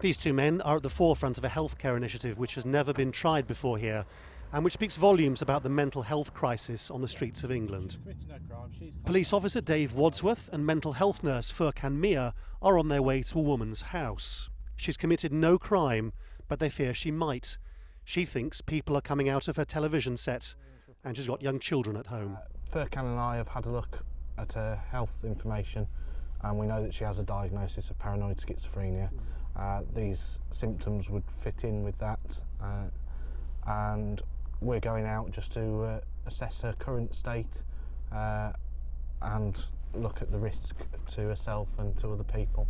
These two men are at the forefront of a healthcare initiative which has never been tried before here and which speaks volumes about the mental health crisis on the streets of England. Police officer Dave Wadsworth and mental health nurse Furkan Mia are on their way to a woman's house. She's committed no crime, but they fear she might. She thinks people are coming out of her television set, and she's got young children at home. Furkan and I have had a look at her health information, and we know that she has a diagnosis of paranoid schizophrenia. These symptoms would fit in with that, and we're going out just to assess her current state and look at the risk to herself and to other people.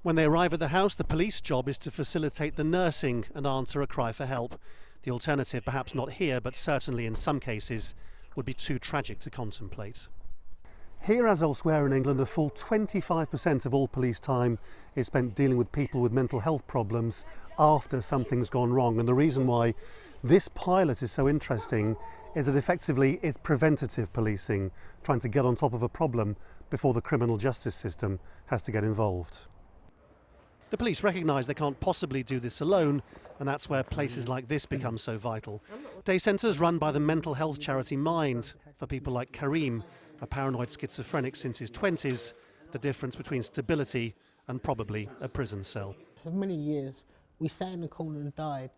When they arrive at the house, the police job is to facilitate the nursing and answer a cry for help. The alternative, perhaps not here, but certainly in some cases, would be too tragic to contemplate. Here, as elsewhere in England, a full 25% of all police time is spent dealing with people with mental health problems after something's gone wrong. And the reason why this pilot is so interesting is that effectively it's preventative policing, trying to get on top of a problem before the criminal justice system has to get involved. The police recognise they can't possibly do this alone, and that's where places like this become so vital. Day centres run by the mental health charity Mind for people like Karim, a paranoid schizophrenic since his 20s, the difference between stability and probably a prison cell. For many years, we sat in the corner and died.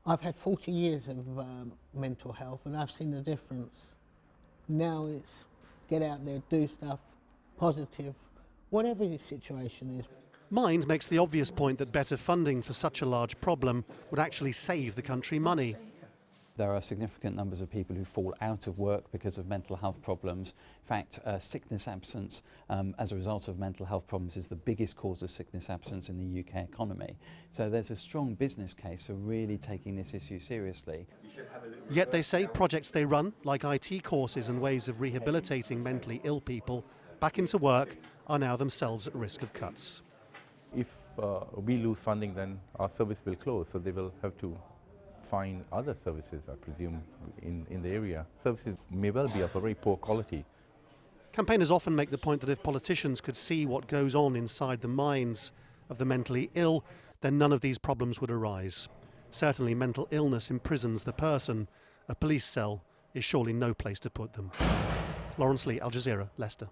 I've had 40 years of mental health, and I've seen the difference. Now it's get out there, do stuff, positive, whatever the situation is. Mind makes the obvious point that better funding for such a large problem would actually save the country money. There are significant numbers of people who fall out of work because of mental health problems. In fact, sickness absence as a result of mental health problems is the biggest cause of sickness absence in the UK economy. So there's a strong business case for really taking this issue seriously. Yet they say projects they run, like IT courses and ways of rehabilitating mentally ill people back into work, are now themselves at risk of cuts. If we lose funding, then our service will close, so they will have to find other services, I presume, in the area. Services may well be of a very poor quality. Campaigners often make the point that if politicians could see what goes on inside the minds of the mentally ill, then none of these problems would arise. Certainly mental illness imprisons the person. A police cell is surely no place to put them. Laurence, Al Jazeera, Leicester.